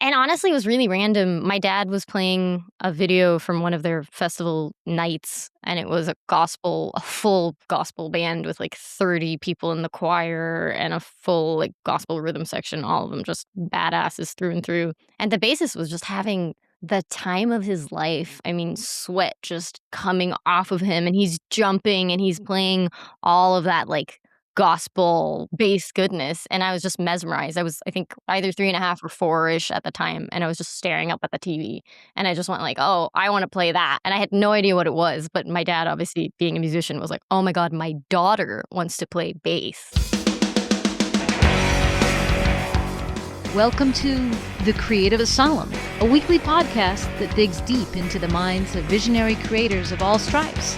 And honestly, it was really random. My dad was playing a video from one of their festival nights, and it was a full gospel band with like 30 people in the choir and a full like gospel rhythm section, all of them just badasses through and through. And the bassist was just having the time of his life. I mean, sweat just coming off of him, and he's jumping and he's playing all of that like gospel bass goodness, and I was just mesmerized. I was, I think, either 3.5 or 4-ish at the time, and I was just staring up at the TV, and I just went like, oh, I want to play that. And I had no idea what it was, but my dad, obviously being a musician, was like, oh my God, my daughter wants to play bass. Welcome to The Creative Asylum, a weekly podcast that digs deep into the minds of visionary creators of all stripes.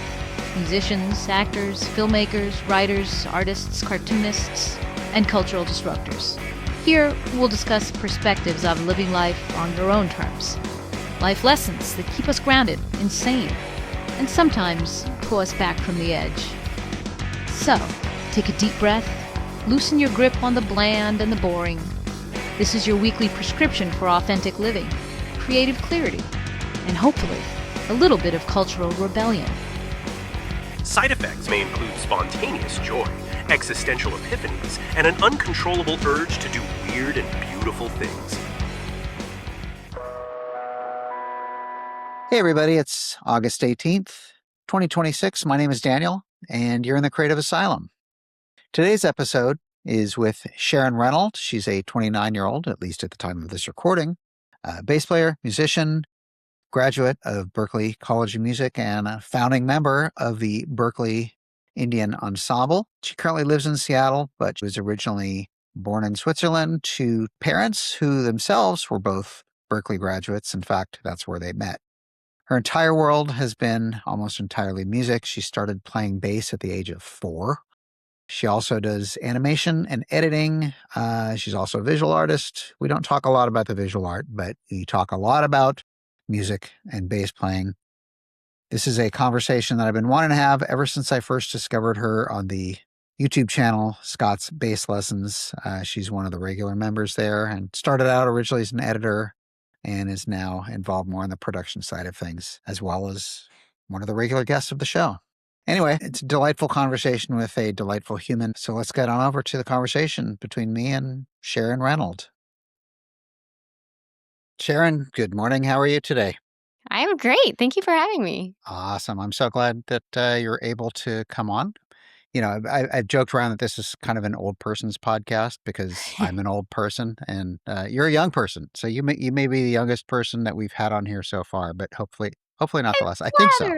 Musicians, actors, filmmakers, writers, artists, cartoonists, and cultural disruptors. Here, we'll discuss perspectives of living life on your own terms. Life lessons that keep us grounded, insane, and sometimes pull us back from the edge. So, take a deep breath, loosen your grip on the bland and the boring. This is your weekly prescription for authentic living, creative clarity, and hopefully, a little bit of cultural rebellion. Side effects may include spontaneous joy, existential epiphanies, and an uncontrollable urge to do weird and beautiful things. Hey everybody, it's August 18th, 2026. My name is Daniel, and you're in the Creative Asylum. Today's episode is with Sharon Renold. She's a 29-year-old, at least at the time of this recording, bass player, musician, graduate of Berklee College of Music, and a founding member of the Berklee Indian Ensemble. She currently lives in Seattle, but she was originally born in Switzerland to parents who themselves were both Berklee graduates. In fact, that's where they met. Her entire world has been almost entirely music. She started playing bass at the age of 4. She also does animation and editing. She's also a visual artist. We don't talk a lot about the visual art, but we talk a lot about music and bass playing. This is a conversation that I've been wanting to have ever since I first discovered her on the YouTube channel, Scott's Bass Lessons. She's one of the regular members there and started out originally as an editor and is now involved more on the production side of things, as well as one of the regular guests of the show. Anyway, it's a delightful conversation with a delightful human. So let's get on over to the conversation between me and Sharon Renold. Sharon, good morning. How are you today? I'm great. Thank you for having me. Awesome. I'm so glad that you're able to come on. You know, I've joked around that this is kind of an old person's podcast because I'm an old person and you're a young person. So you may be the youngest person that we've had on here so far, but hopefully not the last. I think so.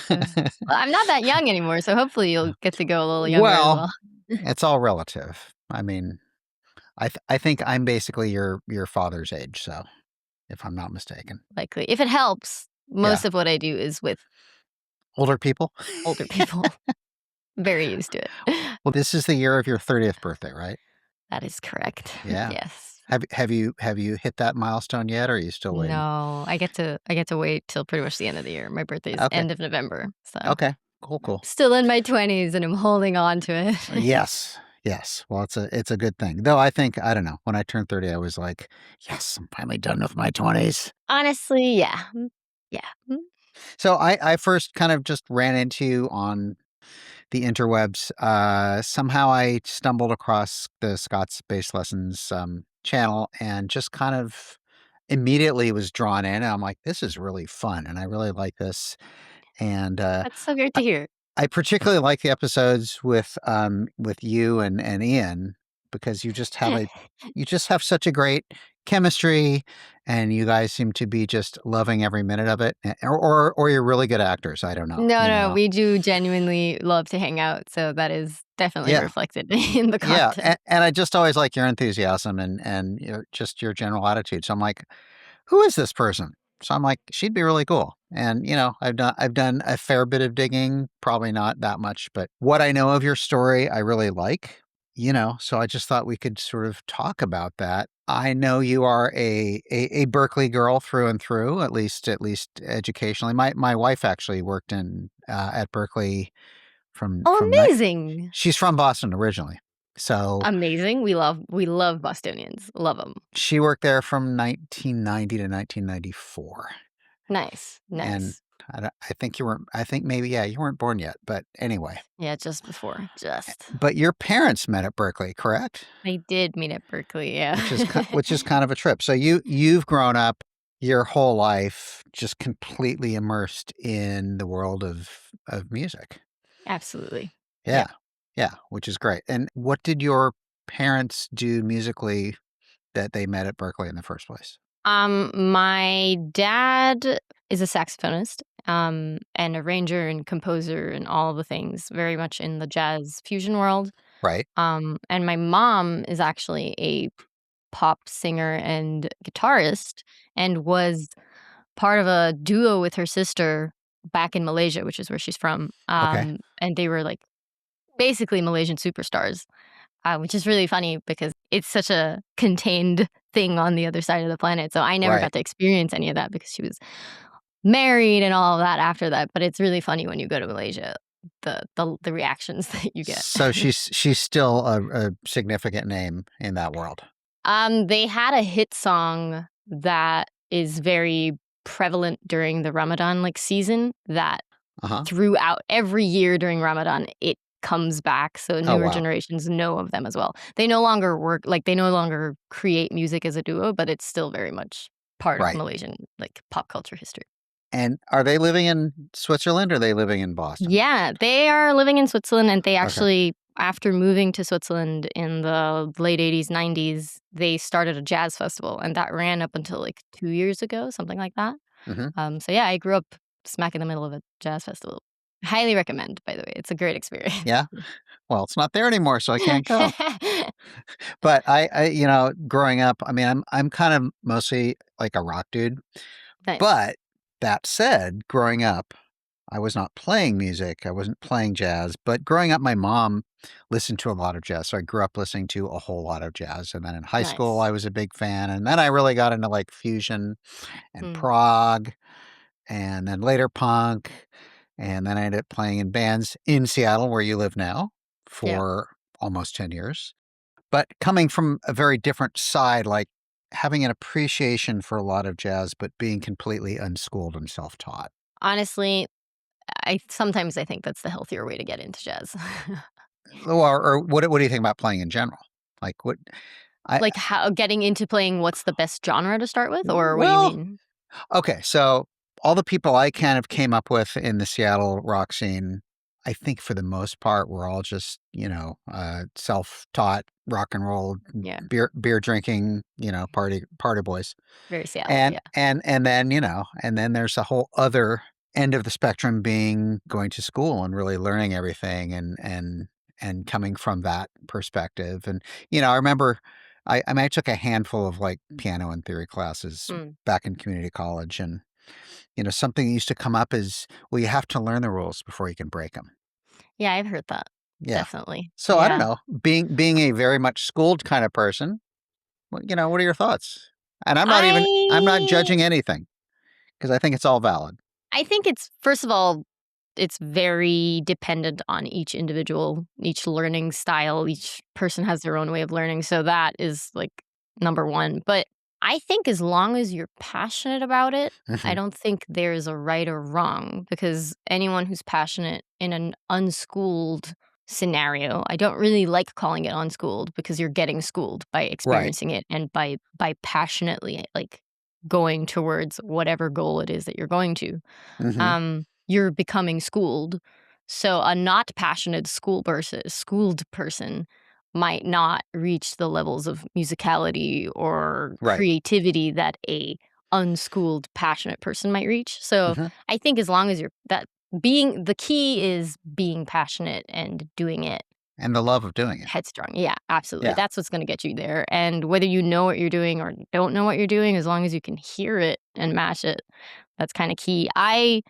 Well, I'm not that young anymore, so hopefully you'll get to go a little younger as well. It's all relative. I mean, I think I'm basically your father's age, so if I'm not mistaken. Likely. If it helps, most of what I do is with older people. Older people. Very used to it. Well, this is the year of your 30th birthday, right? That is correct. Yeah. Yes. Have you hit that milestone yet, or are you still waiting? No, I get to wait till pretty much the end of the year. My birthday is end of November. So okay, cool. Still in my 20s, and I'm holding on to it. Yes. Well, it's a good thing. Though I don't know. When I turned 30, I was like, yes, I'm finally done with my 20s. Honestly, yeah. So I first kind of just ran into you on the interwebs. Somehow I stumbled across the Scott's Bass Lessons channel and just kind of immediately was drawn in. And I'm like, this is really fun, and I really like this. And that's so great to hear. I particularly like the episodes with you and Ian, because you just have such a great chemistry, and you guys seem to be just loving every minute of it. Or you're really good actors. I don't know. No, we do genuinely love to hang out, so that is definitely reflected in the content. Yeah, and I just always like your enthusiasm and just your general attitude. So I'm like, who is this person? So I'm like, she'd be really cool. And, I've done a fair bit of digging, probably not that much, but what I know of your story, I really like, so I just thought we could sort of talk about that. I know you are a Berklee girl through and through, at least educationally. My wife actually worked at Berklee from amazing. She's from Boston originally. So Amazing. We love Bostonians. Love them. she worked there from 1990 to 1994. Nice. And Nice. I think you weren't, I think maybe, yeah, you weren't born yet. But anyway, Yeah, just before. Just. but your parents met at Berklee, correct? I did meet at Berklee, yeah. Which is kind of a trip. So you've grown up your whole life just completely immersed in the world of music. Absolutely. Yeah. Yep. Yeah, which is great. And what did your parents do musically that they met at Berklee in the first place? My dad is a saxophonist, and arranger and composer and all the things, very much in the jazz fusion world. Right. And my mom is actually a pop singer and guitarist and was part of a duo with her sister back in Malaysia, which is where she's from. Okay. And they were like basically Malaysian superstars, which is really funny because it's such a contained thing on the other side of the planet. So I never Right. got to experience any of that because she was married and all of that after that. But it's really funny when you go to Malaysia, the reactions that you get. So she's still a significant name in that world. They had a hit song that is very prevalent during the Ramadan season that Uh-huh. throughout every year during Ramadan it comes back, so newer wow. generations know of them as well. They no longer work they no longer create music as a duo, but it's still very much part of Right. Malaysian pop culture history. And are they living in Switzerland or are they living in Boston? Yeah, they are living in Switzerland, and they Okay. actually, after moving to Switzerland in the late 80s, 90s, they started a jazz festival, and that ran up until 2 years ago, something like that. Mhm. So yeah, I grew up smack in the middle of a jazz festival. Highly recommend, by the way. It's a great experience. Yeah. Well, it's not there anymore, so I can't go. But growing up, I mean, I'm kind of mostly like a rock dude. Nice. But that said, growing up, I was not playing music. I wasn't playing jazz. But growing up, my mom listened to a lot of jazz. So I grew up listening to a whole lot of jazz. And then in high school, Nice. I was a big fan. And then I really got into fusion and Mm. prog and then later punk. And then I ended up playing in bands in Seattle, where you live now, Yeah. for almost 10 years. But coming from a very different side, having an appreciation for a lot of jazz, but being completely unschooled and self-taught. Honestly, sometimes I think that's the healthier way to get into jazz. Or what do you think about playing in general? What I How getting into playing what's the best genre to start with, or what do you well, mean? okay, so all the people I kind of came up with in the Seattle rock scene, I think for the most part, were all just, self-taught rock and roll, Yeah, beer drinking, party boys. very Seattle, And yeah. and then, and then there's a whole other end of the spectrum being going to school and really learning everything and coming from that perspective. And, I remember I mean, I took a handful of piano and theory classes Mm. back in community college. And, something that used to come up is, well, you have to learn the rules before you can break them. Yeah, I've heard that. Yeah. Definitely. So I don't Yeah. know, being a very much schooled kind of person, what are your thoughts? And I'm not I judging anything, because I think it's all valid. I think it's, first of all, it's very dependent on each individual, each learning style. Each person has their own way of learning. So that is number one. But I think as long as you're passionate about it, I Mhm. don't think there's a right or wrong, because anyone who's passionate in an unschooled scenario, I don't really like calling it unschooled, because you're getting schooled by Right. experiencing it and by passionately going towards whatever goal it is that you're going to. Mhm. You're becoming schooled. So a not passionate schooled person might not reach the levels of musicality or Right. creativity that a unschooled passionate person might reach. So Mhm. I think as long as you're that being the key is being passionate and doing it And the love of doing it. headstrong. Yeah, absolutely. Yeah. That's what's going to get you there. And whether you know what you're doing or don't know what you're doing, as long as you can hear it and match it, that's kind of key. I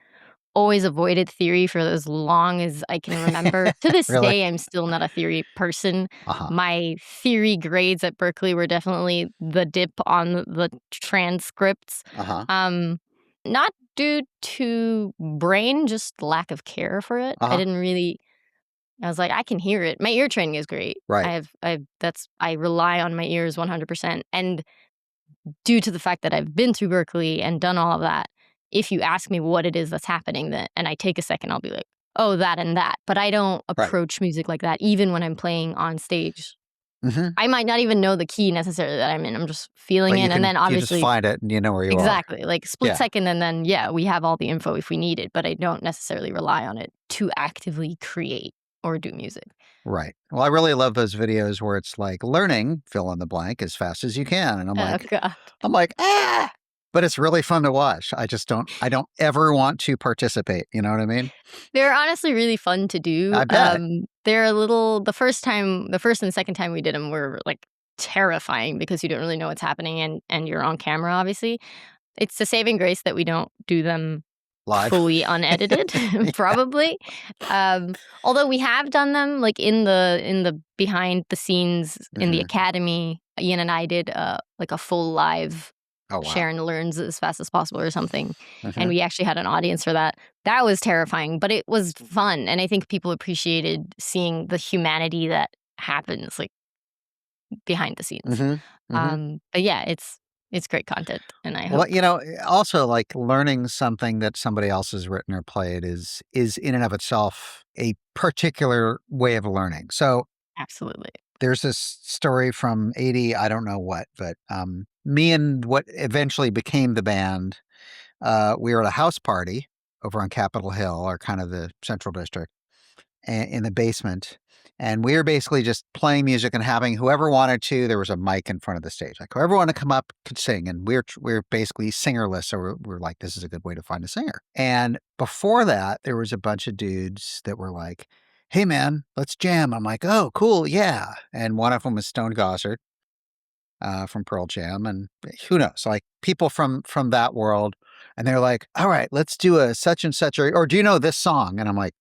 always avoided theory for as long as I can remember. To this Really? day, I'm still not a theory person. Uh-huh. My theory grades at Berklee were definitely the dip on the transcripts. Uh-huh. Not due to brain, just lack of care for it. I Uh-huh. didn't really I was like, I can hear it. My ear training is great. Right. I rely on my ears 100%. And due to the fact that I've been through Berklee and done all of that, if you ask me what it is that's happening, then and I take a second, I'll be like, oh, that and that. But I don't Right. approach music like that, even when I'm playing on stage. Mm-hmm. I might not even know the key necessarily that I'm in. I'm just feeling But it. And then you just obviously, find it and you know where you are. exactly, like split Yeah. second, and then, yeah, we have all the info if we need it, but I don't necessarily rely on it to actively create or do music. Right. Well, I really love those videos where it's like learning fill in the blank as fast as you can. And Oh, God. I'm like, ah, but it's really fun to watch. I don't ever want to participate. You know what I mean? They're honestly really fun to do. I bet. They're a little the first and second time we did them were, like, terrifying because you don't really know what's happening and you're on camera, obviously. It's a saving grace that we don't do them Live. fully unedited, Yeah. probably. Although we have done them, like, in the behind the scenes in the Mhm. academy. Ian and I did, like, a full live Oh, wow. Sharon learns as fast as possible or something. And Mhm. we actually had an audience for that. That was terrifying, but it was fun. And I think people appreciated seeing the humanity that happens, like, behind the scenes. Mhm. Mhm. But yeah, it's great content. And I Well, hope. also like learning something that somebody else has written or played is in and of itself a particular way of learning. So Absolutely. there's this story from 80, I don't know what, but me and what eventually became the band, we were at a house party over on Capitol Hill, or kind of the central district, in the basement. And we were basically just playing music and having whoever wanted to. There was a mic in front of the stage, like whoever wanted to come up could sing. And we're basically singerless, so we're like, this is a good way to find a singer. And before that, there was a bunch of dudes that were like, "Hey man, let's jam." I'm like, "Oh, cool, yeah." And one of them was Stone Gossard from Pearl Jam, and who knows, like people from that world. And they're like, "All right, let's do a such and such, or do you know this song?" And I'm like,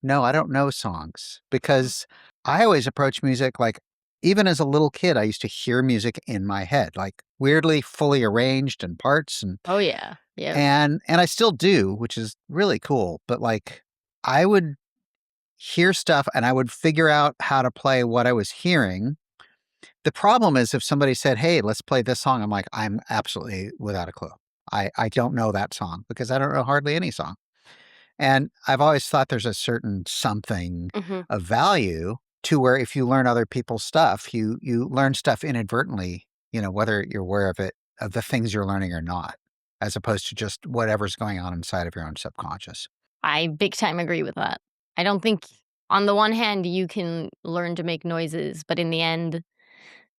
no, I don't know songs, because I always approach music like, even as a little kid, I used to hear music in my head, like weirdly fully arranged in parts, Oh, yeah. Yeah. and I still do, which is really cool. But like, I would hear stuff and I would figure out how to play what I was hearing. The problem is if somebody said, "Hey, let's play this song," I'm like, I'm absolutely without a clue. I don't know that song because I don't know hardly any song. And I've always thought there's a certain something Hmm. of value to where if you learn other people's stuff, you learn stuff inadvertently, whether you're aware of the things you're learning or not, as opposed to just whatever's going on inside of your own subconscious. I big time agree with that. I don't think, on the one hand, you can learn to make noises, but in the end,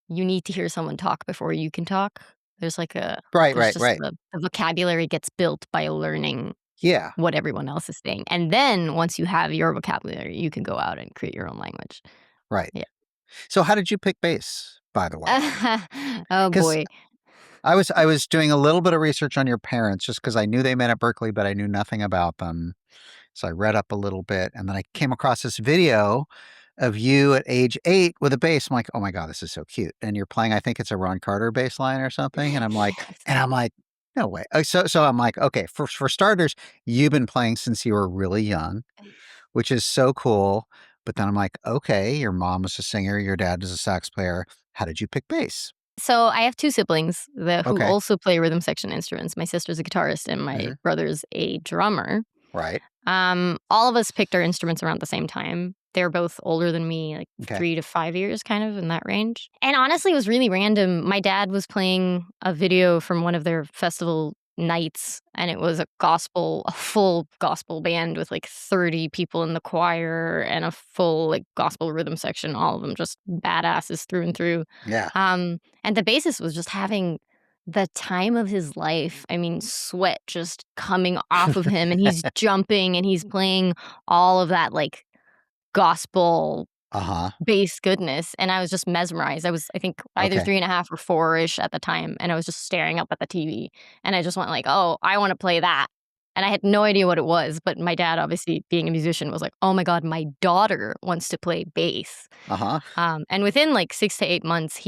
you need to hear someone talk before you can talk. There's like a, Right, there's right, just right. the vocabulary gets built by learning Yeah, what everyone else is saying. And then once you have your vocabulary, you can go out and create your own language. right. Yeah. So how did you pick bass, by the way? Oh, Because boy. I was doing a little bit of research on your parents just because I knew they met at Berklee, but I knew nothing about them. So I read up a little bit, and then I came across this video of you at age 8 with a bass. I'm like, "Oh my god, this is so cute." And you're playing, I think it's a Ron Carter bass line or something, and I'm like, "No way." So I'm like, "Okay, for starters, you've been playing since you were really young, which is so cool." But then I'm like, "Okay, your mom was a singer, your dad was a sax player. How did you pick bass?" So I have two siblings who Okay. also play rhythm section instruments. My sister's a guitarist and my Mhm. brother's a drummer. Right. All of us picked our instruments around the same time. They're both older than me, like Okay. 3 to 5 years, kind of in that range. And honestly, it was really random. My dad was playing a video from one of their festival nights, and it was a full gospel band with like 30 people in the choir and a full like gospel rhythm section. All of them just badasses through and through. Yeah. And the bassist was just having the time of his life. I mean, sweat just coming off of him, and he's jumping and he's playing all of that like gospel Uh-huh. bass goodness. And I was just mesmerized. I was, I think, either Okay. 3.5 or 4-ish at the time. And I was just staring up at the TV. And I just went like, oh, I want to play that. And I had no idea what it was. But my dad, obviously being a musician, was like, oh my God, my daughter wants to play bass. Uh-huh. And within like 6 to 8 months,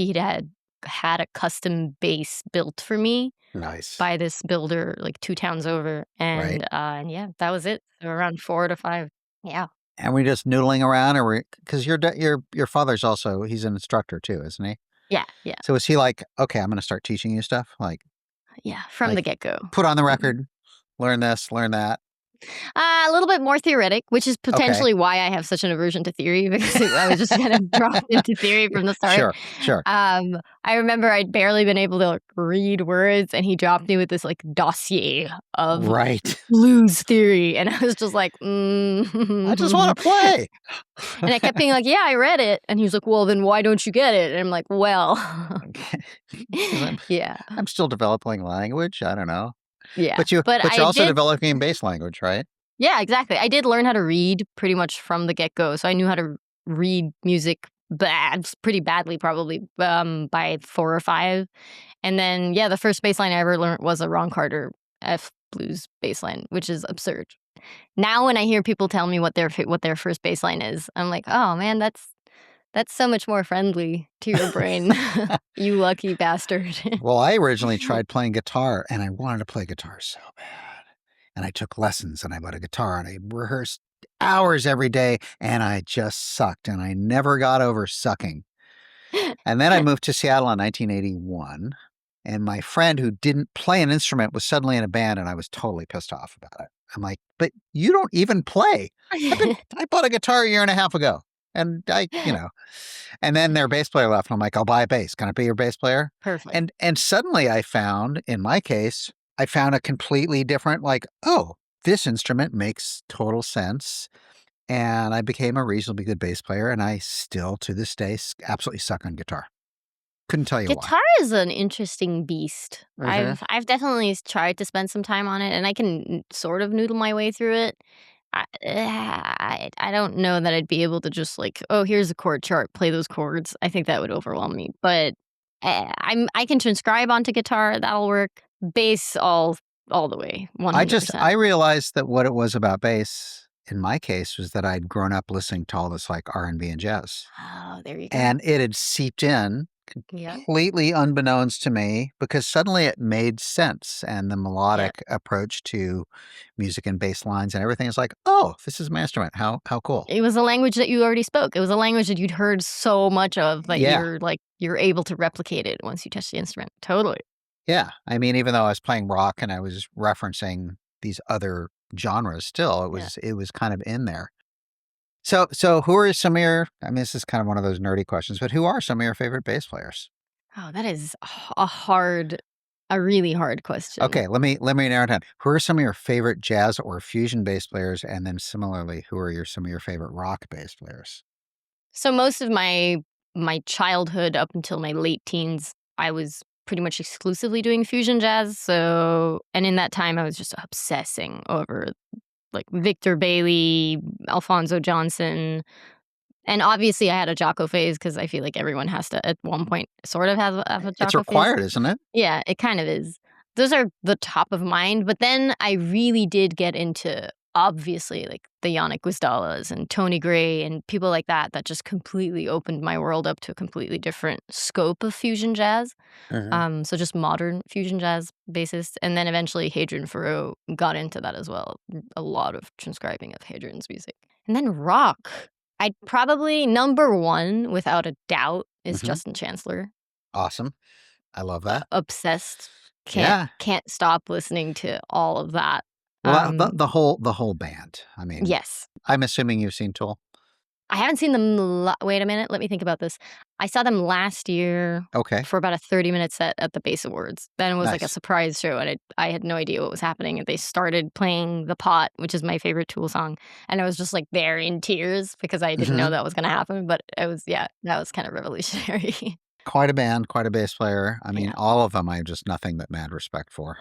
had a custom bass built for me Nice. by this builder like 2 towns over. Right. And yeah, that was it. So around 4 to 5. Yeah. And we're just noodling around, or because your father's also, he's an instructor too, isn't he? Yeah, yeah, So is he like, okay, I'm going to start teaching you stuff, yeah, from like the get-go. put on the Mhm. record, learn this, learn that. A little bit more theoretic, which is Okay, potentially why I have such an aversion to theory because I was just kind of dropped into theory from the start. sure, sure, I remember I'd barely been able to like, read words, and he dropped me with this like dossier of right. blues theory, and I was just like, I just want to play. and I kept being like, yeah, I read it, and he was like, well, then why don't you get it? And I'm like, well, Because yeah, I'm still developing language. I don't know, yeah, but you're but I also did. developing base language, right? Yeah, exactly. I did learn how to read pretty much from the get-go, so I knew how to read music pretty badly probably, by 4 or 5, and then, yeah, the first bass line I ever learned was a Ron Carter F blues bass line, which is absurd. Now when I hear people tell me what their first bass line is, I'm like, "Oh, man, that's so much more friendly to your brain, you lucky bastard." Well, I originally tried playing guitar, and I wanted to play guitar so bad. And I took lessons, and I bought a guitar, and I rehearsed hours every day, and I just sucked, and I never got over sucking. And then I moved to Seattle in 1981, and my friend who didn't play an instrument was suddenly in a band, and I was totally pissed off about it. I'm like, "But you don't even play. I bought a guitar a year and a half ago." And and then their bass player left, and I'm like, "I'll buy a bass. Can I be your bass player?" Perfect. And suddenly I found, in my case, I found a completely different, like, "Oh, this instrument makes total sense." And I became a reasonably good bass player, and I still, to this day, absolutely suck on guitar. Couldn't tell you why. Guitar is an interesting beast. Mhm. I've definitely tried to spend some time on it, and I can sort of noodle my way through it. I don't know that I'd be able to just like, oh, here's a chord chart, play those chords. I think that would overwhelm me. But I can transcribe onto guitar. That'll work. Bass all the way, I 100%. realized that what it was about bass, in my case, was that I'd grown up listening to all this, like, R&B and jazz. Oh, there you go. And it had seeped in Yep. completely unbeknownst to me, because suddenly it made sense, and the Yep. melodic approach to music and bass lines and everything is like, "Oh, this is my instrument. How cool." It was a language that you already spoke. It was a language that you'd heard so much of that Yeah, you're able to replicate it once you touch the instrument. Totally. yeah. I mean, even though I was playing rock and I was referencing these other genres, still Yeah. it was kind of in there. So who are some of your, I mean, this is kind of one of those nerdy questions, but who are some of your favorite bass players? Oh, that is a really hard question. Okay, let me narrow it down. Who are some of your favorite jazz or fusion bass players? And then similarly, who are some of your favorite rock bass players? So most of my childhood up until my late teens, I was pretty much exclusively doing fusion jazz. So, and in that time, I was just obsessing over like Victor Bailey, Alfonso Johnson, and obviously I had a Jocko phase because I feel like everyone has to at one point sort of have a It's Jocko phase. required, isn't it? Yeah, it kind of is. Those are the top of mind, but then I really did get into, obviously, like, the Yannick Gwisdalas and Tony Gray and people like that just completely opened my world up to a completely different scope of fusion jazz. Mhm. So just modern fusion jazz bassists, and then eventually Hadrian Furrow got into that as well. A lot of transcribing of Hadrian's music. And then rock. I'd probably number 1, without a doubt, is Mhm. Justin Chancellor. Awesome. I love that. Obsessed. Yeah. Can't stop listening to all of that. Well, Um, the whole band. I mean, yes. I'm assuming you've seen Tool. I haven't seen them wait a minute, let me think about this. I saw them last year Okay. for about a 30-minute set at the Bass Awards. Then it was like a Nice. surprise show, and I had no idea what was happening, and they started playing The Pot, which is my favorite Tool song, and I was just, like, there in tears because I didn't know Mhm. that was gonna happen, but it was yeah, that was kind of revolutionary. Quite a band, quite a bass player. I mean, Yeah. all of them I have just nothing but mad respect for.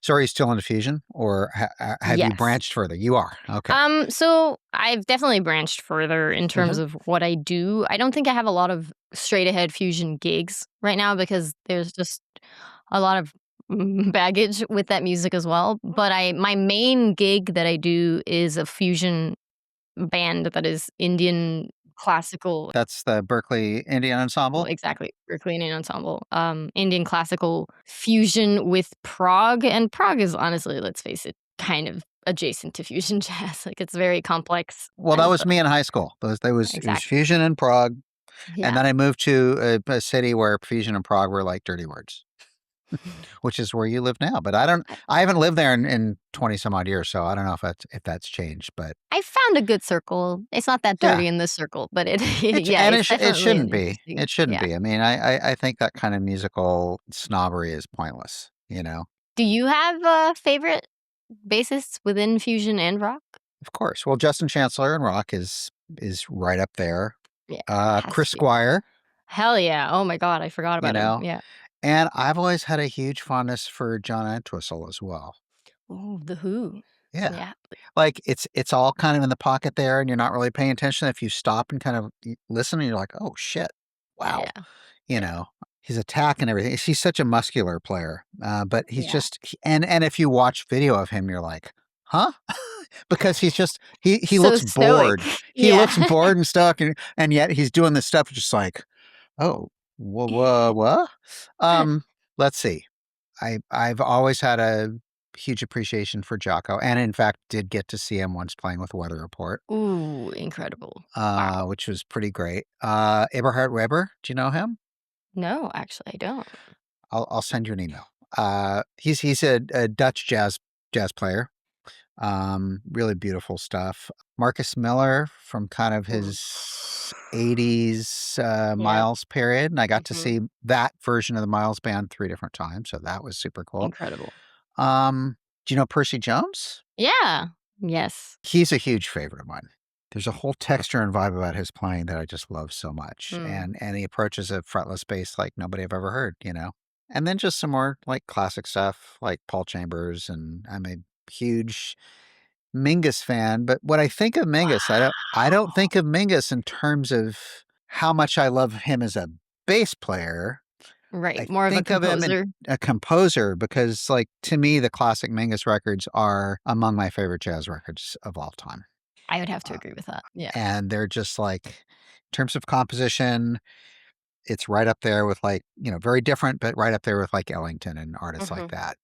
So are you still into fusion, or have you Yes. branched further? You are. Okay. So I've definitely branched further in terms Mhm. of what I do. I don't think I have a lot of straight ahead fusion gigs right now because there's just a lot of baggage with that music as well. But my main gig that I do is a fusion band that is Indian classical. That's the Berklee Indian Well, Ensemble? exactly, Berklee Indian Ensemble. Indian classical fusion with prog, and prog is honestly, let's face it, kind of adjacent to fusion jazz. Like, it's very complex. Well, that was me in high school. It was Exactly. fusion in Prague, and Yeah. then I moved to a city where fusion and Prague were like dirty words, which is where you live now. But I haven't lived there in 20 some odd years, so I don't know if that's changed. But I found a good circle. It's not that yeah, dirty in this circle, but it yeah, it's it definitely an shouldn't be. interesting It shouldn't yeah. be. I mean, I think that kind of musical snobbery is pointless. You know, Do you have favorite bassists within fusion and rock? of course. Well, Justin Chancellor in rock is right up there. Yeah, it has Chris to be. Squire, Hell yeah. Oh my god, I forgot you about him. know, Yeah. and I've always had a huge fondness for John Entwistle as well. Oh, The Who. Yeah. Yeah. Like, it's all kind of in the pocket there, and you're not really paying attention. If you stop and kind of listen, and you're like, "Oh, shit. Wow." Yeah. You know? His attack and everything. He's such a muscular player, but he's Yeah. just and if you watch video of him, you're like, "Huh?" Because he's just he So looks stoic. bored. He Yeah. looks bored and stuck, and yet he's doing this stuff just like, "Oh, what?" Let's see. I've always had a huge appreciation for Jocko, and in fact did get to see him once playing with Weather Report, Ooh, incredible. Wow. which was pretty great. Eberhard Weber, do you know him? No, actually, I don't. I'll send you an email. He's a Dutch jazz player. Really beautiful stuff. Marcus Miller from kind of Mm. his 80s Yeah. Miles period, and I got to Mhm. see that version of the Miles band 3 different times, so that was super cool. Incredible. Do you know Percy Jones? Yeah. Yes. He's a huge favorite of mine. There's a whole texture and vibe about his playing that I just love so much, Mm. and he approaches a fretless bass like nobody I've ever heard, you know? And then just some more, like, classic stuff, like Paul Chambers, and I'm a huge Mingus fan, but when I think of Mingus, I don't Wow. think of Mingus in terms of how much I love him as a bass player. I Right, more of a think of him in composer. a composer because, like, to me, the classic Mingus records are among my favorite jazz records of all time. I would have to Uh, agree with that. Yeah. and they're just like, in terms of composition, it's right up there with like, very different, but right up there with like Ellington and artists like Mhm. that,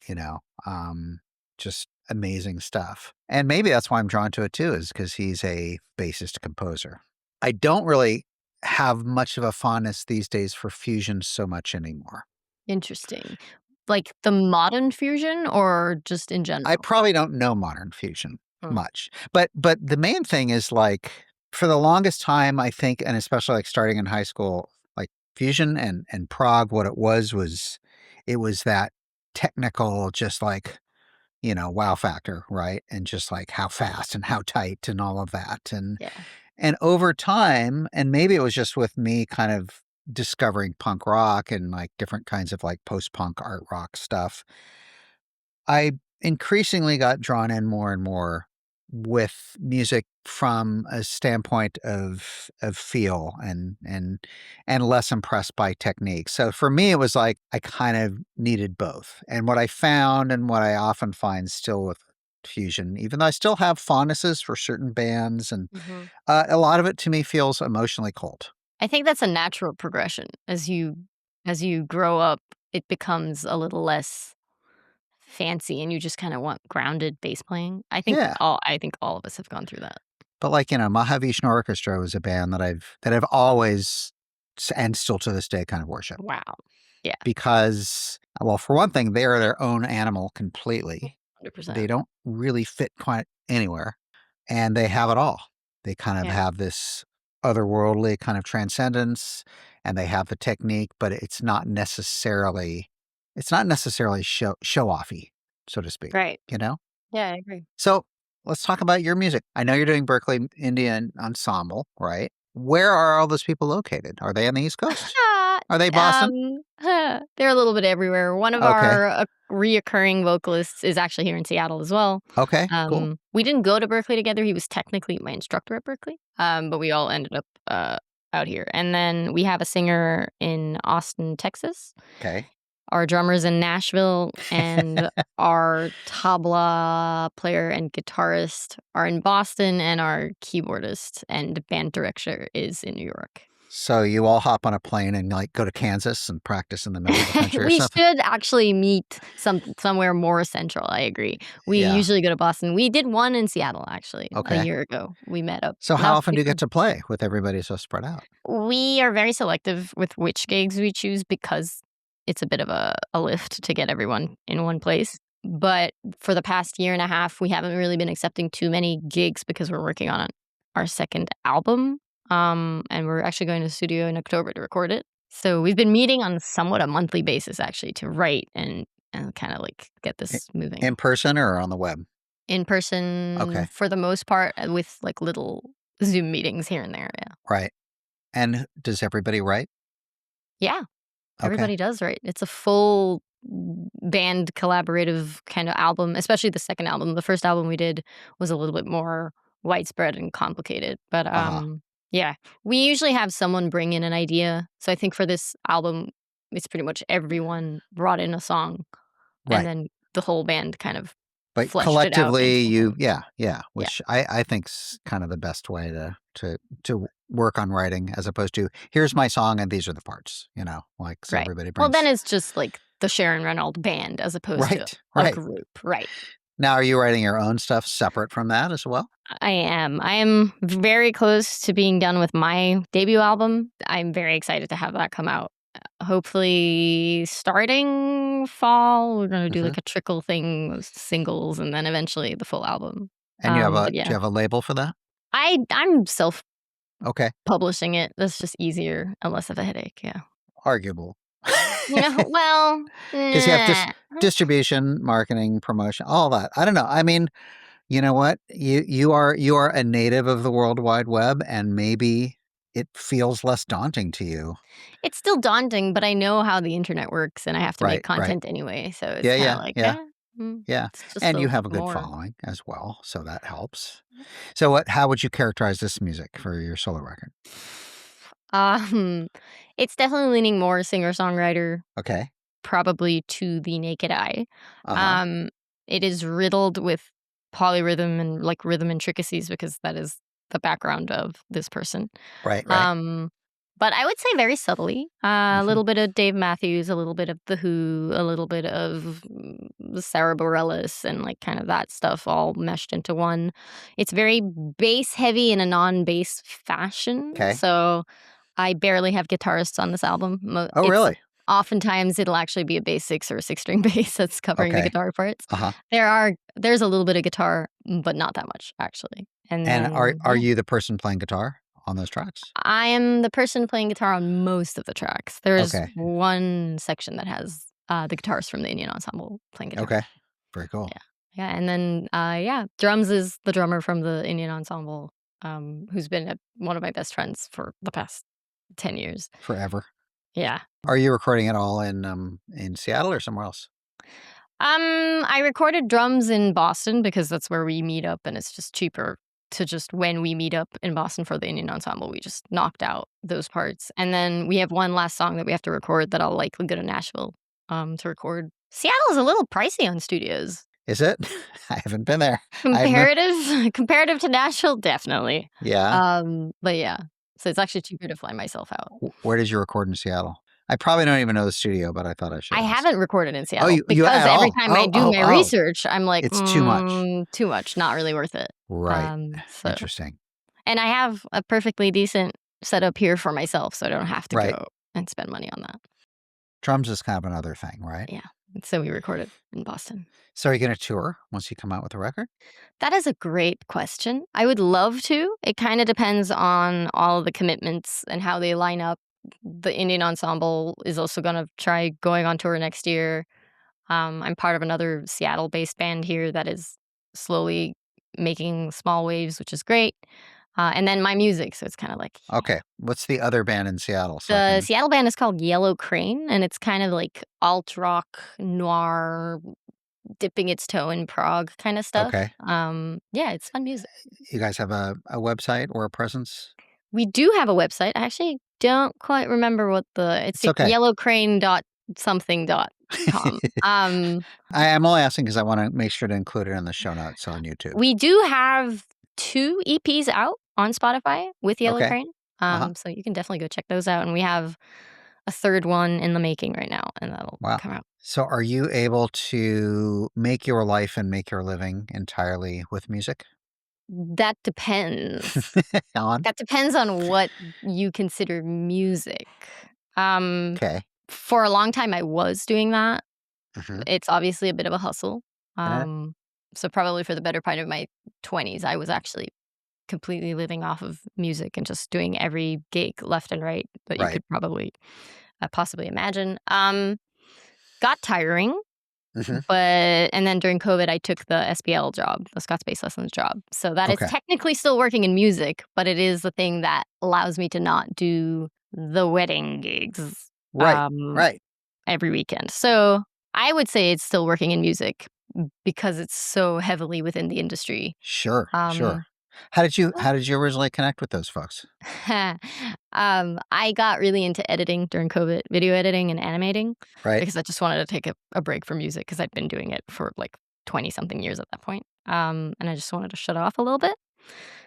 just amazing stuff. And maybe that's why I'm drawn to it too, is because he's a bassist composer. I don't really have much of a fondness these days for fusion so much anymore. Interesting. Like the modern fusion or just in I general? probably don't know modern fusion Mm. much, but the main thing is like for the longest time, I think, and especially like starting in high school, like fusion and prog, what it was that technical, just like wow factor, right? And just like how fast and how tight and all of that, Yeah. and over time, and maybe it was just with me kind of discovering punk rock and like different kinds of like post punk art rock stuff. I increasingly got drawn in more and more with music from a standpoint of feel and less impressed by technique. So for me it was like I kind of needed both. And what I found and what I often find still with fusion, even though I still have fondnesses for certain bands and Mhm. a lot of it to me feels emotionally cold. I think that's a natural progression. As you grow up, it becomes a little less fancy and you just kinda want grounded bass playing. Yeah. I think all of us have gone through that. But like, Mahavishnu Orchestra was a band that I've always and still to this day kind of worship Wow. Yeah, because, well, for one thing, they are their own animal completely. They 100%. don't really fit quite anywhere, and they have it all. They kind of Yeah. have this otherworldly kind of transcendence, and they have the technique, but it's not necessarily show offy, so to speak, Right. you know? Yeah, I agree. So let's talk about your music. I know you're doing Berklee Indian Ensemble, right? Where are all those people located? Are they on the East Coast? Are they Boston? They're a little bit everywhere. One of Okay. our, reoccurring vocalists is actually here in Seattle as well. Okay. Cool. We didn't go to Berkeley together. He was technically my instructor at Berkeley, but we all ended up, out here. And then we have a singer in Austin, Texas. Okay. Our drummer's in Nashville, and our tabla player and guitarist are in Boston, and our keyboardist and band director is in New York. So you all hop on a plane and like go to Kansas and practice in the middle of the country or We something? should actually meet somewhere more central, I agree. We Yeah. usually go to Boston. We did one in Seattle, actually, a Okay. year ago. We met up. So That how was often do pretty you get fun. to play with everybody so spread out? We are very selective with which gigs we choose because it's a bit of a lift to get everyone in one place. But for the past year and a half, we haven't really been accepting too many gigs because we're working on our second album. And we're actually going to the studio in October to record it. So we've been meeting on somewhat a monthly basis actually to write and kind of like get I- this moving. In person or on the web? In person Okay. for the most part with like little Zoom meetings here and there. Yeah. Right. And does everybody write? Yeah. Okay. Everybody does, right? It's a full band collaborative kind of album, especially the second album. The first album we did was a little bit more widespread and complicated. But Uh-huh. yeah, we usually have someone bring in an idea. So I think for this album, it's pretty much everyone brought in a song and Right. then the whole band kind of But fleshed it out collectively, into you, one. yeah, Yeah. which I think's kind of the best way to work on writing, as opposed to here's my song and these are the parts, like so Right. everybody Well, then brings. it's just like the Sharon Renold band as opposed to Right, a right. group. Right. Now, are you writing your own stuff separate from that as well? I am. I am very close to being done with my debut album. I'm very excited to have that come out. Hopefully, starting fall, we're gonna do Mhm. like a trickle thing of singles, and then eventually the full album. And But do yeah, you have a label for that? I'm self Okay, publishing it. That's just easier and less of a headache. Yeah. arguable. Well, Because you have nah. distribution, marketing, promotion, all that. I don't know. I mean, you know what? You are a native of the World Wide Web, and maybe it feels less daunting to you. It's still daunting, but I know how the internet works, and I have to make Right, right. content anyway. So it's Yeah, kind yeah, of like, yeah, yeah. it's just And you have a good more. following as well, so that helps. So how would you characterize this music for your solo record? Um, it's definitely leaning more singer-songwriter, Okay. probably to the naked eye. Uh-huh. Um, it is riddled with polyrhythm and like rhythm intricacies because that is the background of this person. Right, right. But I would say very subtly, a Mhm. little bit of Dave Matthews, a little bit of The Who, a little bit of Sarah Bareilles, and like kind of that stuff all meshed into one. It's very bass heavy in a non-bass fashion. Okay. So I barely have guitarists on this album. Oh, It's really? oftentimes it'll actually be a bass six or a six-string bass that's covering the Okay. guitar parts. Uh-huh. There's a little bit of guitar, but not that much actually. And And are then are you the person playing guitar on those tracks? I am the person playing guitar on most of the tracks. There's Okay. one section that has the guitarist from the Indian Ensemble playing guitar. Okay. Very cool. Yeah. Yeah, and then drums is the drummer from the Indian Ensemble, who's been one of my best friends for the past 10 years. Forever. Yeah. Are you recording it all in Seattle or somewhere else? I recorded drums in Boston because that's where we meet up, and it's just cheaper to just when we meet up in Boston for the Indian Ensemble, we just knocked out those parts. And then we have one last song that we have to record that I'll likely go to Nashville to record. Seattle is a little pricey on studios. Is it? I haven't been there. I've Comparative to Nashville, definitely. Yeah. But yeah. So it's actually cheaper to fly myself out. Where did you record in Seattle? I probably don't even know the studio, but I thought I should I ask. haven't recorded in Seattle you because at every all? time I do my Oh. research, I'm like, It's too much. too much, not really worth it. Right. So Interesting. and I have a perfectly decent setup here for myself, so I don't have to Right. go and spend money on that. Drums is kind of another thing, right? Yeah. So we recorded in Boston. So are you going to tour once you come out with a record? That is a great question. I would love to. It kind of depends on all of the commitments and how they line up. The Indian Ensemble is also going to try going on tour next year. I'm part of another Seattle-based band here that is slowly making small waves, which is great. And then my music, so it's kind of like Okay. What's the other band in Seattle? So the Seattle band is called Yellow Crane, and it's kind of like alt rock, noir, dipping its toe in prog kind of stuff. Okay. Yeah, it's fun music. You guys have a website or a presence? We do have a website. I actually don't quite remember what it's It's okay. yellowcrane.something.com. I'm only asking because I want to make sure to include it in the show notes on YouTube. We do have 2 EPs out on Spotify with Yellow Okay. Crane. So you can definitely go check those out. And we have a third one in the making right now, and that'll Wow. come out. So are you able to make your life and make your living entirely with music? That depends. On? That depends on what you consider music. Um, Okay. for a long time, I was doing that. Hmm. It's obviously a bit of a hustle. Eh, Um, so probably for the better part of my 20s, I was actually completely living off of music and just doing every gig left and right that you right. could probably possibly imagine. Got tiring, Hmm. and then during COVID, I took the SBL job, the Scots Bass Lessons job. So that is Okay. technically still working in music, but it is the thing that allows me to not do the wedding gigs Right. um, Right. every weekend. So I would say it's still working in music because it's so heavily within the industry. Sure. Sure. Um, How did you originally connect with those folks? I got really into editing during COVID, video editing and animating, Right. because I just wanted to take a break from music because I'd been doing it for like 20 something years at that point. And I just wanted to shut off a little bit.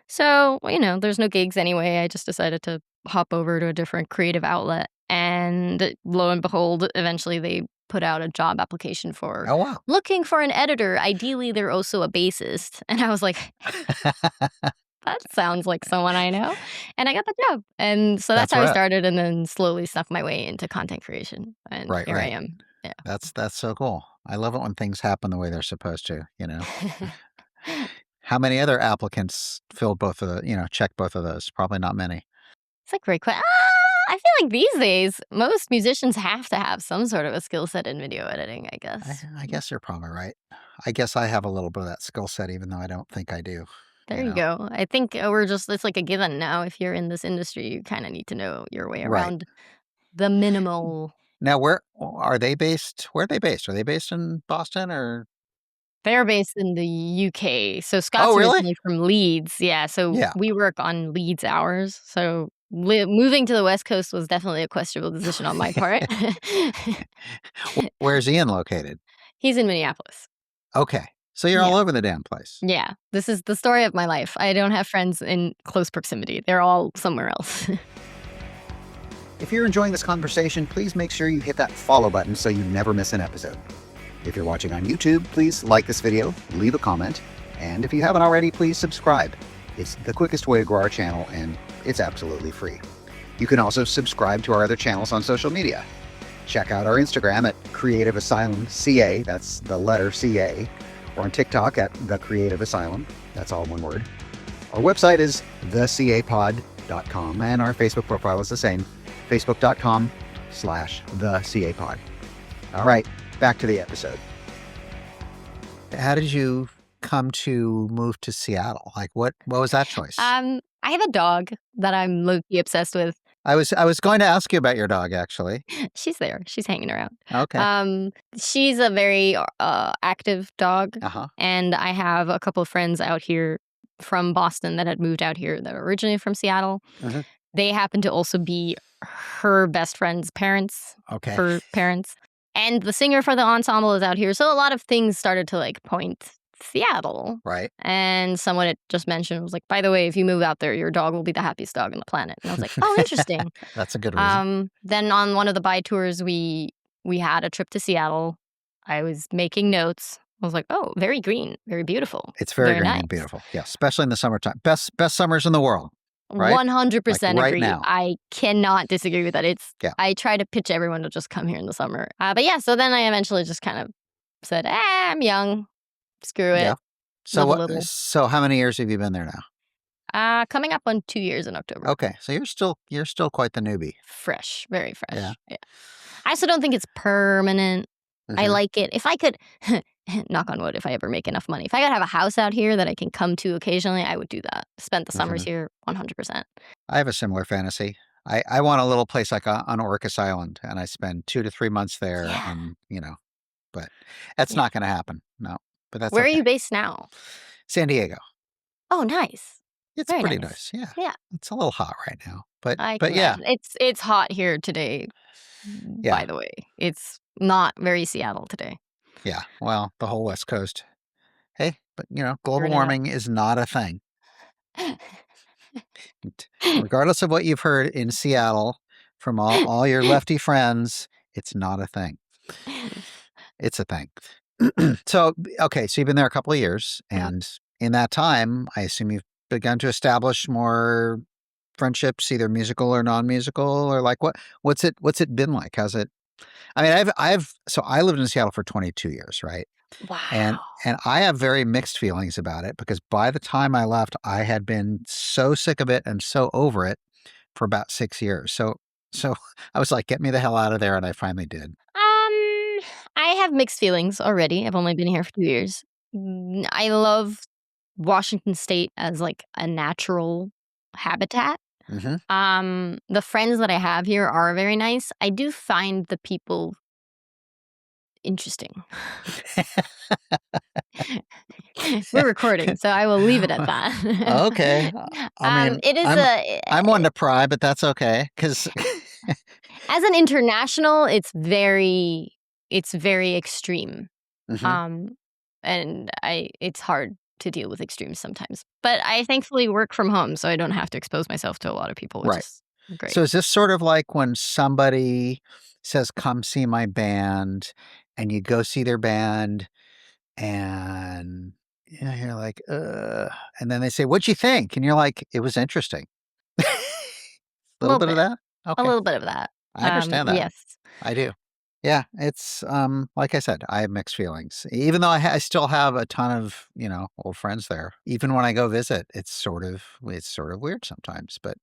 So, there's no gigs anyway. I just decided to hop over to a different creative outlet. And lo and behold, eventually they put out a job application for Oh, wow. looking for an editor. Ideally, they're also a bassist. And I was like, that sounds like someone I know. And I got the job. And so that's That's how I right. started, and then slowly snuck my way into content creation. And Right. here I Right. am. Yeah. That's so cool. I love it when things happen the way they're supposed to. How many other applicants filled both of checked both of those? Probably not many. It's a great question. I feel like these days, most musicians have to have some sort of a skill set in video editing, I guess. I guess you're probably right. I guess I have a little bit of that skill set, even though I don't think I do. There You you know. go. I think it's like a given now. If you're in this industry, you kind of need to know your way Right. around the minimal. Now, where are they based? Where are they based? Are they based in Boston or? They're based in the UK. So Oh, Scott's really? originally from Leeds. Yeah. So Yeah. we work on Leeds hours. So moving to the West Coast was definitely a questionable decision on my part. Where's Ian located? He's in Minneapolis. Okay. So you're Yeah. all over the damn place. Yeah. This is the story of my life. I don't have friends in close proximity. They're all somewhere else. If you're enjoying this conversation, please make sure you hit that follow button so you never miss an episode. If you're watching on YouTube, please like this video, leave a comment, and if you haven't already, please subscribe. It's the quickest way to grow our channel, and it's absolutely free. You can also subscribe to our other channels on social media. Check out our Instagram at Creative Asylum CA, that's the letter CA, or on TikTok at The Creative Asylum, that's all one word. Our website is thecapod.com, and our Facebook profile is the same, facebook.com/thecapod. All right, back to the episode. How did you come to move to Seattle? Like, what was that choice? I have a dog that I'm low-key obsessed with. I was going to ask you about your dog, actually. She's there. She's hanging around. Okay. She's a very active dog. Uh-huh. And I have a couple of friends out here from Boston that had moved out here that are originally from Seattle. Mhm. They happen to also be her best friend's parents, Okay. her parents. And the singer for the ensemble is out here. So a lot of things started to point Seattle. Right. And someone had just mentioned, was like, by the way, if you move out there, your dog will be the happiest dog on the planet. And I was like, oh, interesting. That's a good reason. Then on one of the buy tours, we had a trip to Seattle. I was making notes. I was like, oh, very green, very beautiful. It's very green nice. and beautiful. Yeah, especially in the summertime. Best summers in the world. Right? 100% Like right agree. now. I cannot disagree with that. Yeah. I try to pitch everyone to just come here in the summer. But yeah, so then I eventually just kind of said, I'm young. Screw it. Yeah. So Live a little. So how many years have you been there now? Coming up on 2 years in October. Okay, so you're still quite the newbie. Fresh, very fresh. Yeah. I also don't think it's permanent. I Mhm. like it. If I could, knock on wood, if I ever make enough money, if I could have a house out here that I can come to occasionally, I would do that. Spend the summers here 100%. I have a similar fantasy. I want a little place like on Orcas Island, and I spend 2 to 3 months there, Yeah. and but that's Yeah. not going to happen. No, but that's Where okay. are you based now? San Diego. Oh, nice. It's Very pretty nice. nice. Yeah. Yeah. It's a little hot right now, but I but can yeah, imagine. It's hot here today. Yeah. By the way, it's not very Seattle today. yeah. Well, the whole West Coast. Hey, but global Burning up. warming is not a thing. Regardless of what you've heard in Seattle from all your lefty friends, it's not a thing. It's a thing. So, okay, so you've been there a couple of years, Mhm. and in that time, I assume you've begun to establish more friendships, either musical or non-musical, or like what's it been like? How's it? I mean, so I lived in Seattle for 22 years, right? And Wow. and I have very mixed feelings about it because by the time I left, I had been so sick of it and so over it for about 6 years. So I was like, "Get me the hell out of there," and I finally did. I have mixed feelings already. I've only been here for 2 years. I love Washington State as, like, a natural habitat. Mhm. The friends that I have here are very nice. I do find the people interesting. We're recording, so I will leave it at that. Okay. I mean, It is a I'm one to pry, but that's okay because as an international, it's very extreme. Mhm. Um, and it's hard to deal with extremes sometimes. But I thankfully work from home, so I don't have to expose myself to a lot of people, which Right. is great. So is this sort of like when somebody says, "Come see my band," and you go see their band and, you're like, "Ugh," and then they say, "What'd you think?" And you're like, "It was interesting." A A little little bit of bit. that? A Okay. little bit of that. I understand that. Yes. I do. Yeah, it's, like I said, I have mixed feelings. Even though I still have a ton of, old friends there. Even when I go visit, it's sort of weird sometimes, but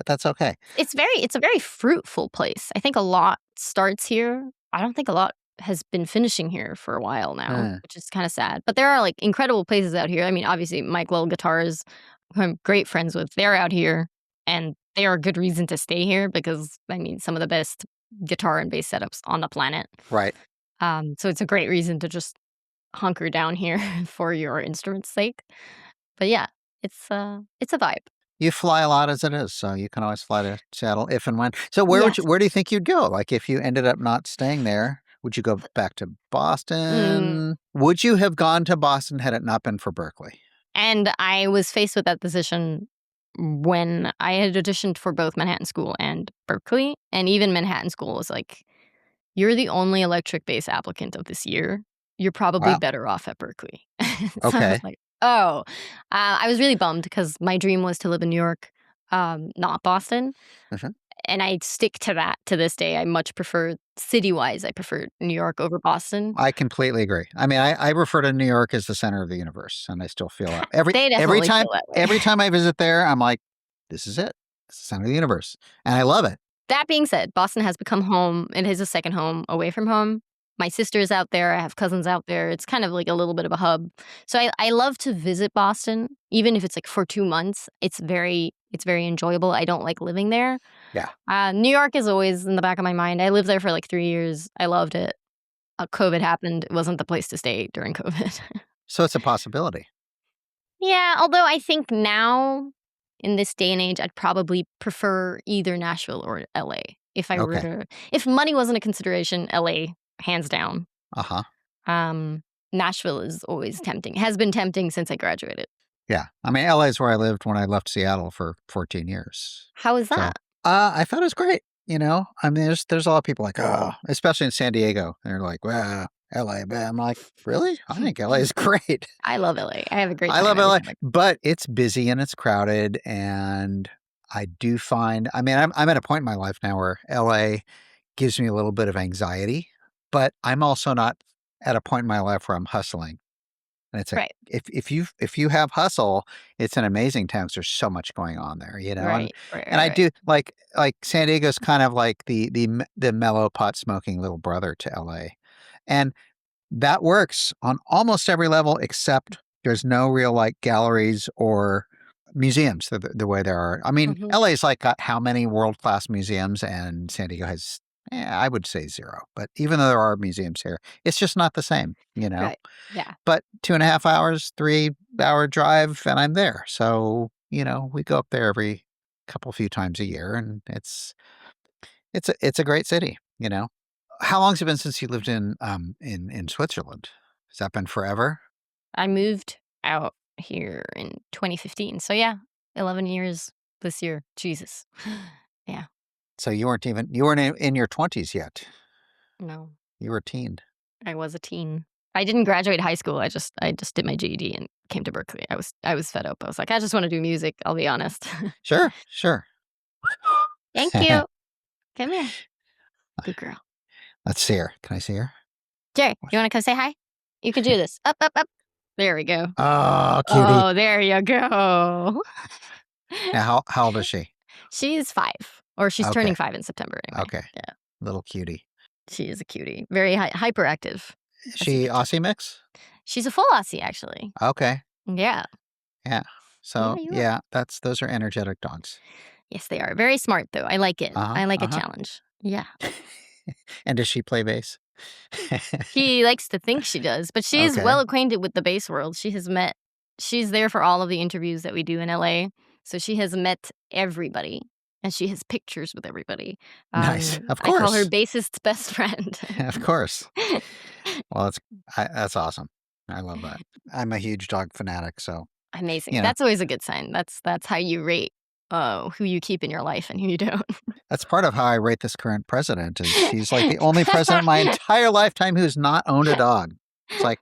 that's okay. It's a very fruitful place. I think a lot starts here. I don't think a lot has been finishing here for a while now, Uh, which is kind of sad. But there are like incredible places out here. I mean, obviously Mike Lowell Guitars, who I'm great friends with, they're out here and they are a good reason to stay here because I mean some of the best guitar and bass setups on the planet. right. So it's a great reason to just hunker down here for your instrument's sake. But yeah, it's a vibe. You fly a lot as it is, so you can always fly to Seattle if and when. So Yes. where do you think you'd go? Like, if you ended up not staying there, would you go back to Mm, Boston? Would you have gone to Boston had it not been for Berkeley? And I was faced with that decision when I had auditioned for both Manhattan School and Berkeley, and even Manhattan School was like, "You're the only electric bass applicant of this year. You're probably Wow. better off at Berkeley." So I was Okay. like, "Oh." I was really bummed because my dream was to live in New York, not Boston, Mhm. and I stick to that to this day. I much prefer city-wise, I prefer New York over Boston. I completely agree. I mean, I refer to New York as the center of the universe, and I still feel that. Every They every definitely time feel that way. every time I visit there, I'm like, "This is it. It's the center of the universe," and I love it. That being said, Boston has become home. It is a second home away from home. My sister's out there. I have cousins out there. It's kind of like a little bit of a hub. So I love to visit Boston, even if it's like for 2 months. It's very enjoyable. I don't like living there. Yeah. New York is always in the back of my mind. I lived there for like 3 years. I loved it. COVID happened. It wasn't the place to stay during COVID. So it's a possibility. Yeah, although I think now, in this day and age, I'd probably prefer either Nashville or LA. Okay. If money wasn't a consideration, LA, hands down. Uh-huh. Um, Nashville is always tempting, has been tempting since I graduated. Yeah. I mean, LA is where I lived when I left Seattle for 14 years. How is So, that? I thought it was great, I mean, there's a lot of people like, "Oh," especially in San Diego. They're like, "Well, LA," but I'm like, "Really? I think LA is great." I love LA. I have a great I time love every LA, time I but it's busy and it's crowded, and I do find I mean, I'm at a point in my life now where LA gives me a little bit of anxiety, but I'm also not at a point in my life where I'm hustling. And it's like, Right, if you have hustle, it's an amazing town 'cause there's so much going on there, and right, right, and right, I right. do like San Diego's kind of like the mellow pot smoking little brother to LA. And that works on almost every level except there's no real like galleries or museums the way there are. I mean, Mhm. LA's like got how many world-class museums and San Diego has I would say 0. But even though there are museums here, it's just not the same. Right. Yeah. But 2.5 hours, 3-hour drive, and I'm there. So, we go up there every few times a year, and it's a great city. How long's it been since you lived in Switzerland? Has that been forever? I moved out here in 2015. So yeah, 11 years. this year. Jesus. Yeah. So you weren't in your 20s yet. No, You were a teen. I was a teen. I didn't graduate high school. I just did my GED and came to Berklee. I was fed up. I was like, I just want to do music. I'll be honest. Sure, sure. Thank you. Come here. Good girl. Let's see her. Can I see her? Jerry, you want to come say hi? You can do this. Up, up, up. There we go. Oh, cutie. Oh, there you go. Now, how old is she? She's 5, or she's Okay. turning 5 in September. Anyway. Okay. Yeah. Little cutie. She is a cutie. Very hyperactive. Is she Aussie mix? She's a full Aussie, actually. Okay. Yeah. Yeah. So, you are. yeah, those are energetic dogs. Yes, they are. Very smart, though. I like it. I like a challenge. Yeah. And does she play bass? She likes to think she does, but she is well acquainted with the bass world. She's there for all of the interviews that we do in LA. So she has met everybody, and she has pictures with everybody. Nice. Of course. I call her bassist's best friend. Of course. Well, that's awesome. I love that. I'm a huge dog fanatic, so. Amazing. That's always a good sign. That's how you rate who you keep in your life and who you don't. That's part of how I rate this current president. Is he's like the only president in my entire lifetime who's not owned a dog. It's like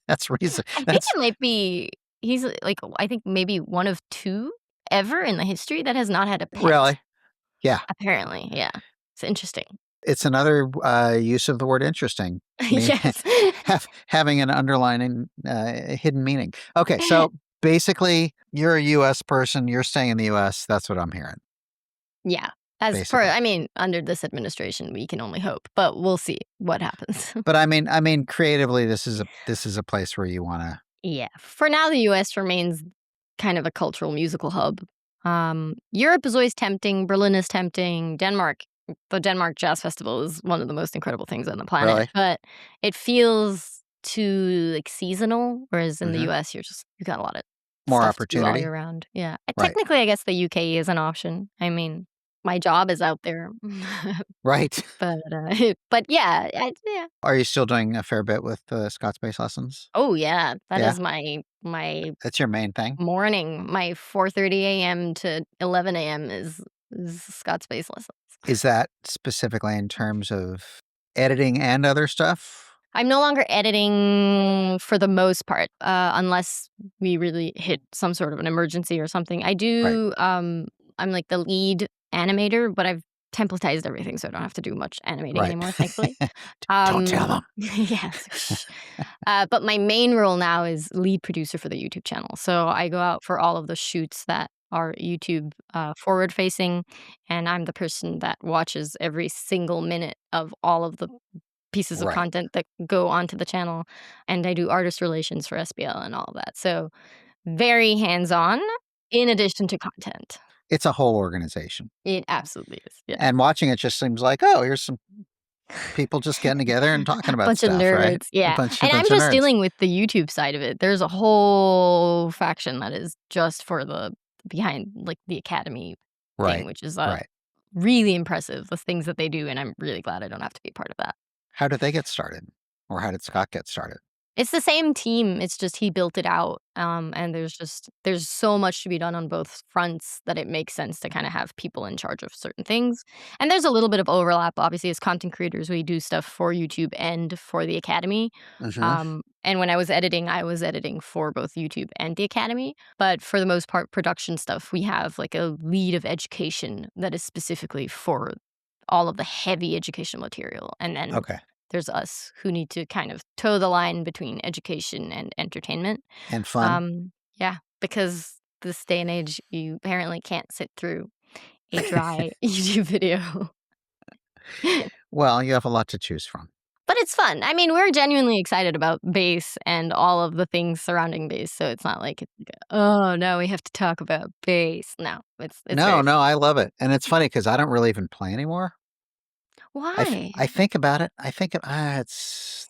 that's reason. I think it might be he's like I think maybe one of 2 ever in the history that has not had a pet. Really? Yeah. Apparently, yeah. It's interesting. It's another use of the word interesting. Yes. Having an underlining hidden meaning. Okay, so basically, you're a U.S. person. You're staying in the U.S. That's what I'm hearing. Yeah. Under this administration, we can only hope, but we'll see what happens. But I mean, creatively, this is a place where you want to. Yeah. For now, the U.S. remains kind of a cultural musical hub. Europe is always tempting. Berlin is tempting. The Denmark Jazz Festival is one of the most incredible things on the planet. Really? But it feels too like seasonal, whereas in the U.S. you got a lot of more stuff to do all opportunity year round. Yeah. Right. Technically, I guess the UK is an option. I mean, my job is out there. Right. But yeah. Are you still doing a fair bit with Scots bass lessons? Oh yeah, that Yeah. is my That's your main thing. morning. My 4:30 a.m. to 11 a.m. is Scots bass lessons. Is that specifically in terms of editing and other stuff? I'm no longer editing for the most part, unless we really hit some sort of an emergency or something. I do. I'm like the lead animator, but I've templatized everything, so I don't have to do much animating anymore, thankfully. Don't tell them. Yes. But my main role now is lead producer for the YouTube channel. So I go out for all of the shoots that are YouTube forward facing, and I'm the person that watches every single minute of all of the pieces of content that go onto the channel, and I do artist relations for SBL and all of that. So very hands-on in addition to content. It's a whole organization. It absolutely is. Yeah. And watching it just seems like, oh, here's some people just getting together and talking about bunch stuff, of nerds, right? yeah. Bunch I'm of just nerds. dealing with the YouTube side of it. There's a whole faction that is just for the behind, like the Academy thing, which is really impressive, the things that they do, and I'm really glad I don't have to be a part of that. How did they get started? Or how did Scott get started? It's the same team. It's just he built it out. And there's so much to be done on both fronts that it makes sense to kind of have people in charge of certain things. And there's a little bit of overlap. Obviously, as content creators, we do stuff for YouTube and for the Academy. Mhm. And when I was editing for both YouTube and the Academy. But for the most part, production stuff, we have like a lead of education that is specifically for all of the heavy educational material. And then there's us who need to kind of toe the line between education and entertainment. And fun. Yeah, because this day and age, you apparently can't sit through a dry YouTube video. Well, you have a lot to choose from. But it's fun. I mean, we're genuinely excited about bass and all of the things surrounding bass. So it's not like, oh, no, we have to talk about bass. No, it's No, I love it. And it's funny because I don't really even play anymore. Why? I think about it.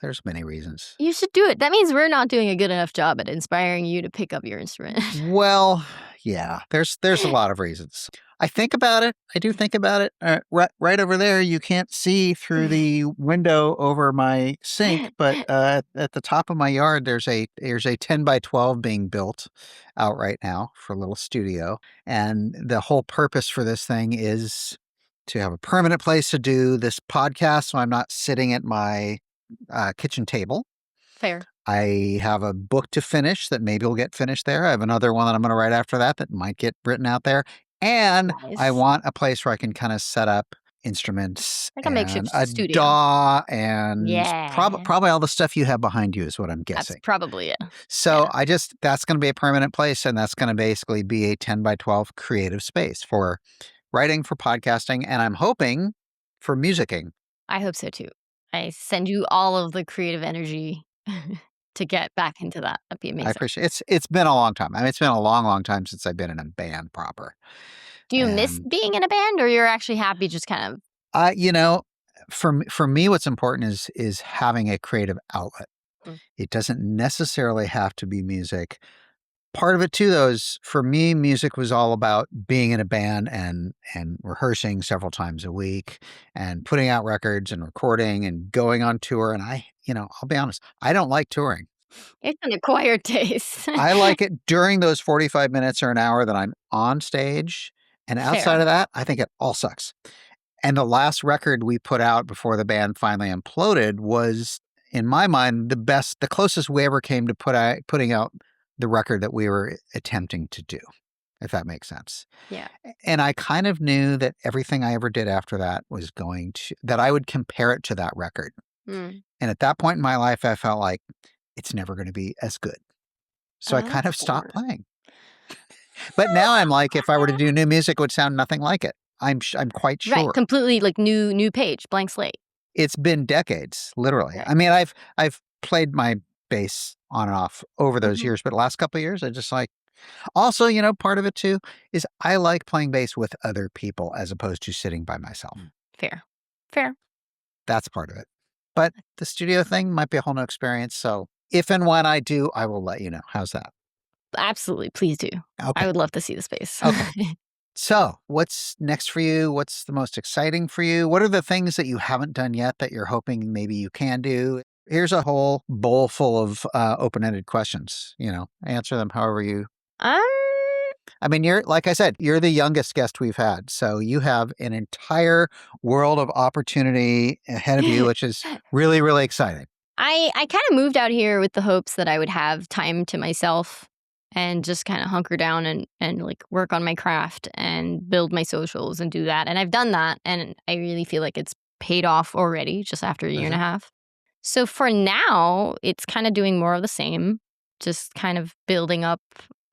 There's many reasons. You should do it. That means we're not doing a good enough job at inspiring you to pick up your instrument. Well, Yeah, there's a lot of reasons. I think about it. I do think about it. Right over there, you can't see through the window over my sink, but at the top of my yard, there's a 10 by 12 being built out right now for a little studio. And the whole purpose for this thing is to have a permanent place to do this podcast, so I'm not sitting at my kitchen table. Fair. I have a book to finish that maybe will get finished there. I have another one that I'm going to write after that that might get written out there. And I Nice. want a place where I can kind of set up instruments Like a and makeshift a studio. DAW and Yeah. probably all the stuff you have behind you is what I'm That's guessing. probably it. So that's going to be a permanent place, and that's going to basically be a 10 by 12 creative space for writing, for podcasting, and I'm hoping for musicking. I hope so too. I send you all of the creative energy to get back into that. That'd be I amazing. appreciate it. It's been a long time. I mean, it's been a long, long time since I've been in a band proper. Do you miss And being in a band, or you're actually happy just kind of you know, for me, what's important is having a creative outlet. Mm. It doesn't necessarily have to be music. Part of it too, though, is for me, music was all about being in a band and rehearsing several times a week and putting out records and recording and going on tour. And I'll be honest, I don't like touring. it's an acquired taste. I like it during those 45 minutes or an hour that I'm on stage. And outside Fair. of that, I think it all sucks. And the last record we put out before the band finally imploded was, in my mind, the closest we ever came to putting out the record that we were attempting to do, if that makes sense. Yeah. And I kind of knew that everything I ever did after that that I would compare it to that record. Mm. And at that point in my life, I felt like it's never going to be as good. So I kind of stopped Oh. playing. But now I'm like, if I were to do new music, it would sound nothing like it. I'm quite sure. Right, completely like new page, blank slate. It's been decades, literally. Right. I mean, I've played my bass on and off over those Mhm. years, but the last couple of years, I just like. Also, part of it too is I like playing bass with other people as opposed to sitting by myself. Fair. Fair. That's part of it. But the studio thing might be a whole new experience. So if and when I do, I will let you know. How's that? Absolutely, please do. I Okay. would love to see the space. Okay. So what's next for you? What's the most exciting for you? What are the things that you haven't done yet that you're hoping maybe you can do? Here's a whole bowl full of open-ended questions. Answer them however you. Um, I mean, like I said, you're the youngest guest we've had, so you have an entire world of opportunity ahead of you, which is really, really exciting. I kind of moved out here with the hopes that I would have time to myself and just kind of hunker down and like work on my craft and build my socials and do that. And I've done that, and I really feel like it's paid off already just after a year and a half. So for now, it's kind of doing more of the same, just kind of building up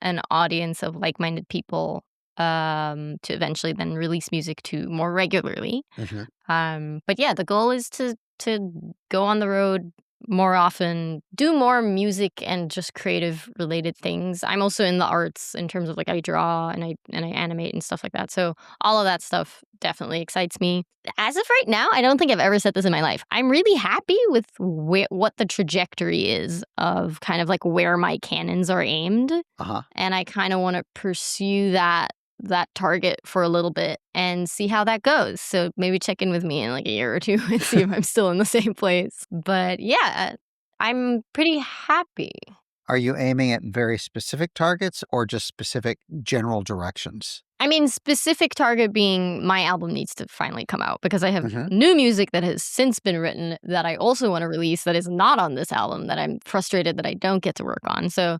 an audience of like-minded people to eventually then release music to more regularly. But yeah, the goal is to go on the road more often, do more music and just creative related things. I'm also in the arts in terms of like I draw and I animate and stuff like that. So all of that stuff definitely excites me. As of right now, I don't think I've ever said this in my life. I'm really happy with what the trajectory is of kind of like where my cannons are aimed. And I kind of want to pursue that target for a little bit and see how that goes. So maybe check in with me in like a year or two and see if I'm still in the same place. But yeah, I'm pretty happy. Are you aiming at very specific targets or just specific general directions? I mean, specific target being my album needs to finally come out because I have new music that has since been written that I also want to release that is not on this album that I'm frustrated that I don't get to work on. So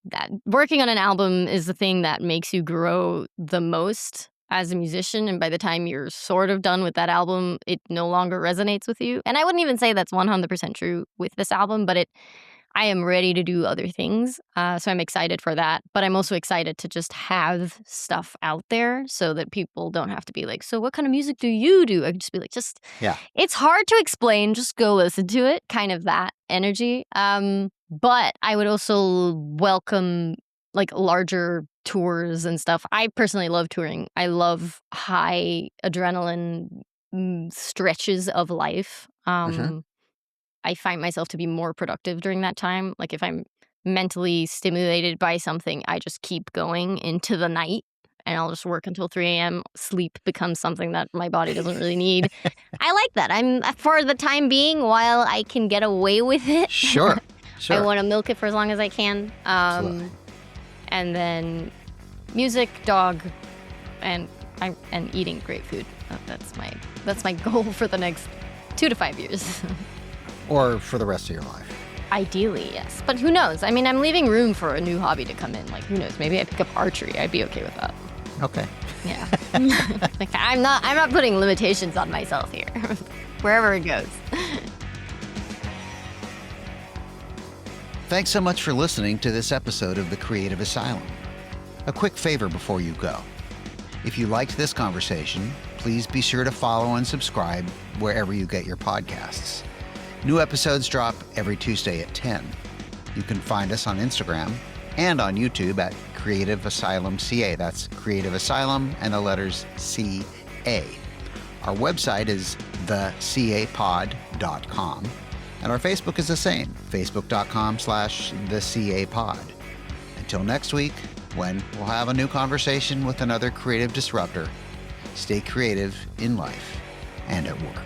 that working on an album is the thing that makes you grow the most as a musician. And by the time you're sort of done with that album, it no longer resonates with you. And I wouldn't even say that's 100% true with this album, but I am ready to do other things. So I'm excited for that. But I'm also excited to just have stuff out there so that people don't have to be like, so what kind of music do you do? I could just be like, it's hard to explain. Just go listen to it. Kind of that energy. But I would also welcome like larger tours and stuff. I personally love touring. I love high adrenaline stretches of life. I find myself to be more productive during that time. Like if I'm mentally stimulated by something, I just keep going into the night. And I'll just work until 3 a.m. Sleep becomes something that my body doesn't really need. I like that. I'm for the time being, while I can get away with it. Sure. I want to milk it for as long as I can. Absolutely. And then music, dog, and eating great food. That's my goal for the next 2 to 5 years. Or for the rest of your life. Ideally, yes. But who knows? I mean, I'm leaving room for a new hobby to come in. Like, who knows? Maybe I pick up archery. I'd be okay with that. Okay. Yeah. Like, I'm not putting limitations on myself here. Wherever it goes. Thanks so much for listening to this episode of The Creative Asylum. A quick favor before you go. If you liked this conversation, please be sure to follow and subscribe wherever you get your podcasts. New episodes drop every Tuesday at 10. You can find us on Instagram and on YouTube at Creative Asylum CA. That's Creative Asylum and the letters CA. Our website is thecapod.com. And our Facebook is the same, facebook.com/thecapod. Until next week, when we'll have a new conversation with another creative disruptor, stay creative in life and at work.